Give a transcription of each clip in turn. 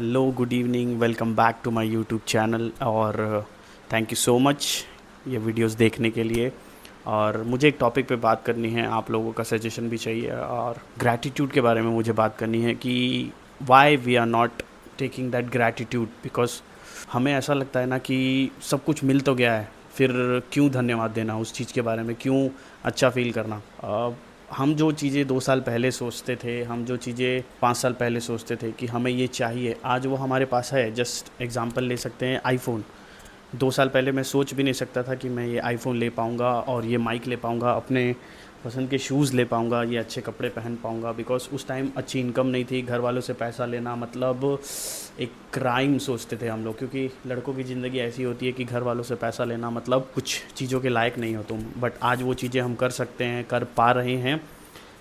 Hello, good evening, welcome back to my YouTube channel. और thank you so much ये videos देखने के लिए। और मुझे एक टॉपिक पे बात करनी है, आप लोगों का सजेशन भी चाहिए। और ग्रैटिट्यूड के बारे में मुझे बात करनी है कि why we are not taking that gratitude. Because हमें ऐसा लगता है ना कि सब कुछ मिल तो गया है, फिर क्यों धन्यवाद देना उस चीज़ के बारे में, क्यों अच्छा फील करना। हम जो चीज़ें 2 साल पहले सोचते थे, हम जो चीज़ें 5 साल पहले सोचते थे कि हमें ये चाहिए, आज वो हमारे पास है। जस्ट एग्जांपल ले सकते हैं आईफ़ोन। 2 साल पहले मैं सोच भी नहीं सकता था कि मैं ये आईफ़ोन ले पाऊँगा और ये माइक ले पाऊँगा, अपने पसंद के शूज़ ले पाऊँगा, ये अच्छे कपड़े पहन पाऊँगा। बिकॉज़ उस टाइम अच्छी इनकम नहीं थी, घर वालों से पैसा लेना मतलब एक क्राइम सोचते थे हम लोग। क्योंकि लड़कों की ज़िंदगी ऐसी होती है कि घर वालों से पैसा लेना मतलब कुछ चीज़ों के लायक नहीं हो तुम। बट आज वो चीज़ें हम कर सकते हैं, कर पा रहे हैं।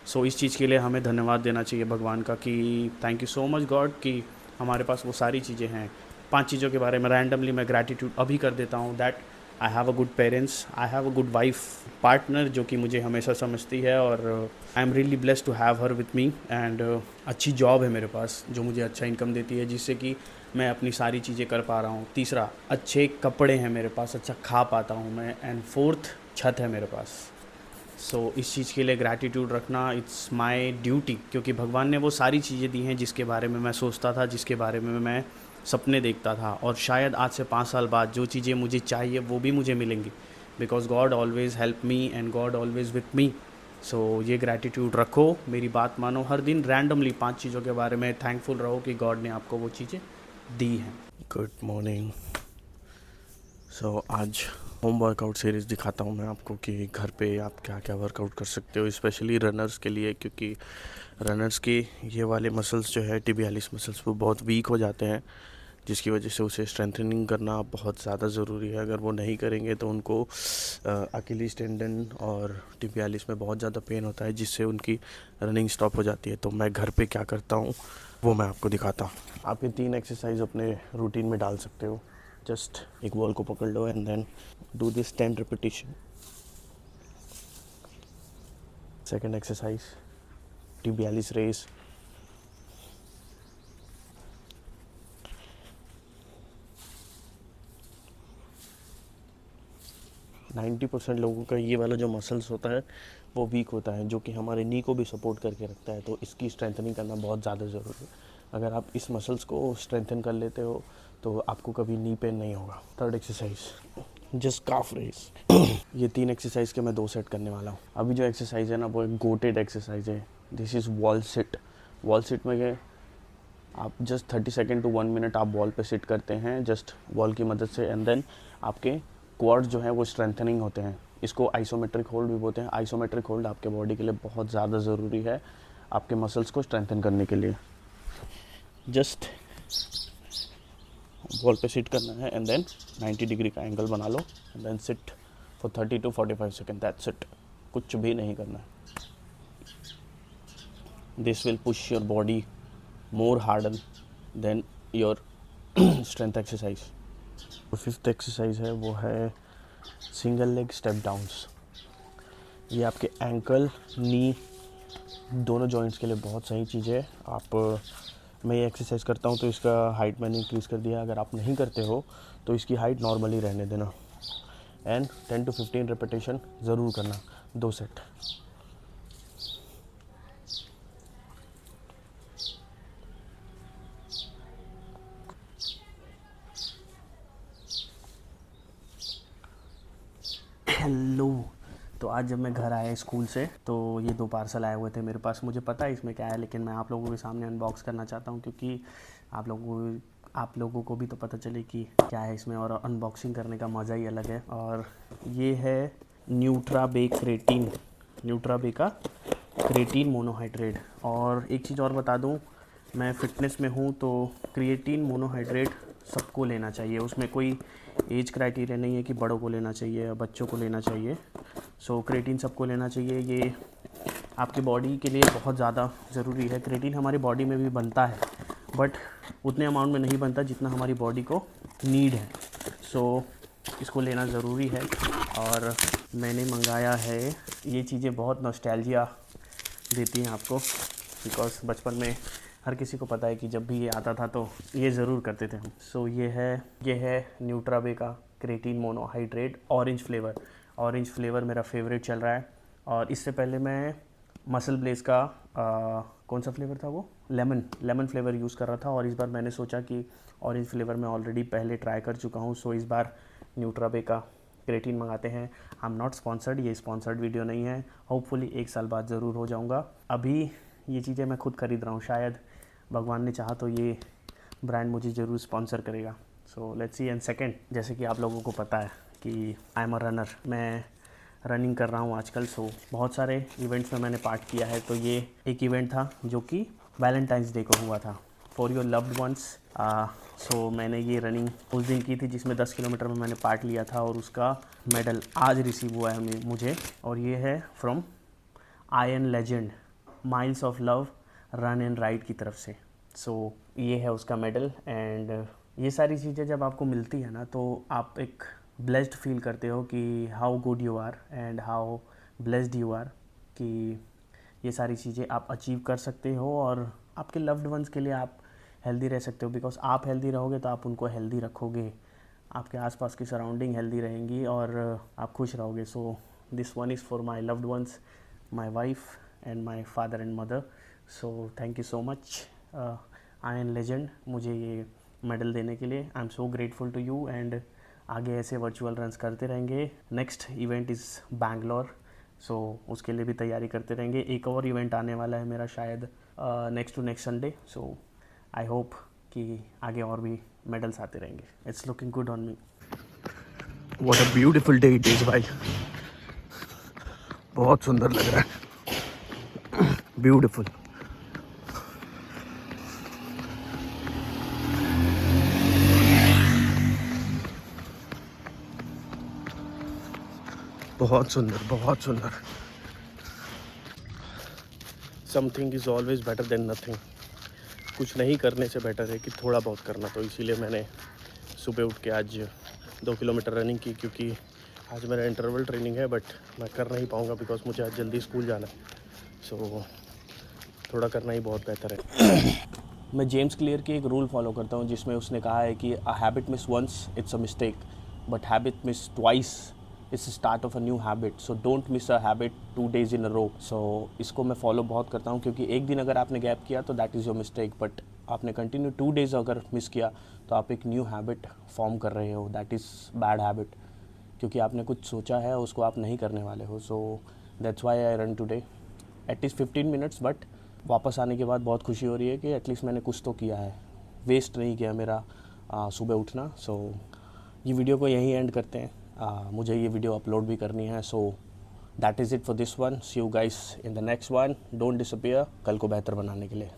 सो इस चीज़ के लिए हमें धन्यवाद देना चाहिए भगवान का कि thank you so much God कि हमारे पास वो सारी चीज़ें हैं। 5 चीज़ों के बारे में रैंडमली मैं ग्रैटिट्यूड अभी कर देता हूँ। That I have a good parents, I have a good wife partner जो कि मुझे हमेशा समझती है, और I am really blessed to have her with me. And अच्छी जॉब है मेरे पास जो मुझे अच्छा इनकम देती है, जिससे कि मैं अपनी सारी चीज़ें कर पा रहा हूँ। तीसरा, अच्छे कपड़े हैं मेरे पास, अच्छा खा पाता हूँ मैं। एंड फोर्थ, छत है मेरे पास। इस चीज़ के लिए ग्रैटिट्यूड रखना इट्स माय ड्यूटी, क्योंकि भगवान ने वो सारी चीज़ें दी हैं जिसके बारे में मैं सोचता था, जिसके बारे में मैं सपने देखता था। और शायद आज से 5 साल बाद जो चीज़ें मुझे चाहिए वो भी मुझे मिलेंगी। Because God always help me and God always with me. ये ग्रैटिट्यूड रखो, मेरी बात मानो, हर दिन रैंडमली 5 चीज़ों के बारे में थैंकफुल रहो कि गॉड ने आपको वो चीज़ें दी हैं। Good morning. आज होम वर्कआउट सीरीज़ दिखाता हूँ मैं आपको कि घर पे आप क्या क्या वर्कआउट कर सकते हो, स्पेशली रनर्स के लिए। क्योंकि रनर्स के ये वाले मसल्स जो है, tibialis मसल्स, वो बहुत वीक हो जाते हैं, जिसकी वजह से उसे स्ट्रेंथनिंग करना बहुत ज़्यादा ज़रूरी है। अगर वो नहीं करेंगे तो उनको अकीलीस टेंडन और tibialis में बहुत ज़्यादा पेन होता है, जिससे उनकी रनिंग स्टॉप हो जाती है। तो मैं घर पे क्या करता हूँ वो मैं आपको दिखाता हूँ। आप ये 3 एक्सरसाइज अपने रूटीन में डाल सकते हो। जस्ट एक बॉल को पकड़ लो and then do this 10 repetition. Second exercise, tibialis raise. Ninety percent लोगों का ये वाला जो मसल्स होता है वो वीक होता है, जो कि हमारे नी को भी सपोर्ट करके रखता है। तो इसकी स्ट्रेंथनिंग करना बहुत ज़्यादा ज़रूरी है। अगर आप इस मसल्स को स्ट्रेंथन कर लेते हो तो आपको कभी नी पेन नहीं होगा। थर्ड एक्सरसाइज, जस्ट काफ रेस। ये 3 एक्सरसाइज के मैं 2 सेट करने वाला हूँ। अभी जो एक्सरसाइज है ना, वो एक गोटेड एक्सरसाइज है। This is wall sit. Wall sit में आप जस्ट 30 सेकेंड टू 1 मिनट आप वॉल पे सिट करते हैं, जस्ट वॉल की मदद से। एंड देन आपके क्वाड्स जो हैं वो स्ट्रेंथनिंग होते हैं। इसको आइसोमेट्रिक होल्ड भी बोलते हैं। आइसोमेट्रिक होल्ड आपके बॉडी के लिए बहुत ज़्यादा ज़रूरी है, आपके मसल्स को स्ट्रेंथन करने के लिए। जस्ट वॉल पे सिट करना है एंड देन 90 डिग्री का एंगल बना लो and then sit for 30 to 45 second. That's it, कुछ भी नहीं करना है। This will push your body more harder than your strength exercise। तो फिफ्थ एक्सरसाइज है वो है सिंगल लेग स्टेप डाउन्स। ये आपके एंकल, नी, दोनों जॉइंट्स के लिए बहुत सही चीज़ है। मैं ये एक्सरसाइज करता हूँ तो इसका हाइट मैंने इंक्रीज़ कर दिया। अगर आप नहीं करते हो तो इसकी हाइट नॉर्मली रहने देना। एंड 10 to 15 रिपीटेशन ज़रूर करना, 2 सेट। हेलो। तो आज जब मैं घर आया स्कूल से तो ये 2 पार्सल आए हुए थे मेरे पास। मुझे पता है इसमें क्या है, लेकिन मैं आप लोगों के सामने अनबॉक्स करना चाहता हूँ, क्योंकि आप लोगों को भी तो पता चले कि क्या है इसमें। और अनबॉक्सिंग करने का मज़ा ही अलग है। और ये है न्यूट्राबे क्रेटीन, न्यूट्राबे का क्रेटीन मोनोहाइड्रेट। और एक चीज़ और बता दूँ, मैं फ़िटनेस में हूँ तो क्रिएटिन मोनोहाइड्रेट सबको लेना चाहिए। उसमें कोई एज क्राइटेरिया नहीं है कि बड़ों को लेना चाहिए या बच्चों को लेना चाहिए। क्रेटिन सबको लेना चाहिए। ये आपकी बॉडी के लिए बहुत ज़्यादा ज़रूरी है। क्रेटिन हमारी बॉडी में भी बनता है, बट उतने अमाउंट में नहीं बनता जितना हमारी बॉडी को नीड है। इसको लेना ज़रूरी है। और मैंने मंगाया है, ये चीज़ें बहुत नॉस्टैल्जिया देती हैं आपको, बिकॉज़ बचपन में हर किसी को पता है कि जब भी ये आता था तो ये ज़रूर करते थे हम। सो ये है न्यूट्राबे का creatine monohydrate orange flavour. Orange flavour मेरा फेवरेट चल रहा है। और इससे पहले मैं मसल ब्लेस का कौन सा फ्लेवर था वो, लेमन फ्लेवर यूज़ कर रहा था। और इस बार मैंने सोचा कि ऑरेंज फ्लेवर मैं ऑलरेडी पहले ट्राई कर चुका हूँ, सो इस बार न्यूट्राबे का क्रेटीन मंगाते हैं। आई एम नॉट स्पॉन्सर्ड, ये स्पॉन्सर्ड वीडियो नहीं है। होपफुली 1 साल बाद ज़रूर हो जाऊँगा। अभी ये चीज़ें मैं खुद खरीद रहा हूँ, शायद भगवान ने चाहा तो ये ब्रांड मुझे ज़रूर स्पॉन्सर करेगा। So let's see. And second, जैसे कि आप लोगों को पता है कि आई एम अ रनर, मैं रनिंग कर रहा हूँ आजकल। सो बहुत सारे इवेंट्स में मैंने पार्ट किया है। तो ये एक इवेंट था जो कि वैलेंटाइंस डे को हुआ था, फॉर योर लव्ड वंस। सो मैंने ये रनिंग उस दिन की थी जिसमें 10 किलोमीटर में मैंने पार्ट लिया था, और उसका मेडल आज रिसीव हुआ है मुझे। और ये है from ion legend, miles of love run and ride की तरफ से। सो ये है उसका मेडल। एंड ये सारी चीज़ें जब आपको मिलती है ना, तो आप एक ब्लेस्ड फील करते हो कि how good you are and how blessed you are, कि ये सारी चीज़ें आप अचीव कर सकते हो और आपके लव्ड वंस के लिए आप हेल्दी रह सकते हो। बिकॉज आप हेल्दी रहोगे तो आप उनको हेल्दी रखोगे, आपके आसपास की सराउंडिंग हेल्दी रहेंगी और आप खुश रहोगे। So this one is for my loved ones, my wife and my father and mother. So thank you so much ion legend, मुझे ये मेडल देने के लिए। I am so grateful to you. And आगे ऐसे वर्चुअल रन्स करते रहेंगे। Next event is Bangalore, so उसके लिए भी तैयारी करते रहेंगे। एक और इवेंट आने वाला है मेरा शायद next to next Sunday. So I hope कि आगे और भी मेडल्स आते रहेंगे। It's looking good on me. What a beautiful day it is भाई, बहुत सुंदर लग रहा है, ब्यूटीफुल। बहुत सुंदर, बहुत सुंदर। Something is always better than nothing. कुछ नहीं करने से बेटर है कि थोड़ा बहुत करना। तो इसीलिए मैंने सुबह उठ के आज 2 किलोमीटर रनिंग की, क्योंकि आज मेरा इंटरवल ट्रेनिंग है, बट मैं कर नहीं पाऊँगा बिकॉज मुझे आज जल्दी स्कूल जाना है। सो थोड़ा करना ही बहुत बेहतर है। मैं जेम्स क्लियर की एक रूल फॉलो करता हूँ जिसमें उसने कहा है कि a habit miss once it's a mistake, but habit miss twice it's start of a new habit. So don't miss a habit 2 days in a row. So इसको मैं फॉलो बहुत करता हूँ, क्योंकि एक दिन अगर आपने गैप किया तो that is your mistake, but आपने कंटिन्यू 2 days अगर मिस किया तो आप एक न्यू हैबिट फॉर्म कर रहे हो, दैट इज़ बैड हैबिट, क्योंकि आपने कुछ सोचा है उसको आप नहीं करने वाले हो। So that's why I run today at least 15 minutes, but वापस आने के बाद बहुत खुशी हो रही है कि एटलीस्ट मैंने कुछ तो किया है, वेस्ट नहीं किया मेरा सुबह उठना। सो ये वीडियो को यहीं एंड करते हैं। मुझे ये वीडियो अपलोड भी करनी है। So that is it for this one. See you guys in the next one. Don't disappear, कल को बेहतर बनाने के लिए।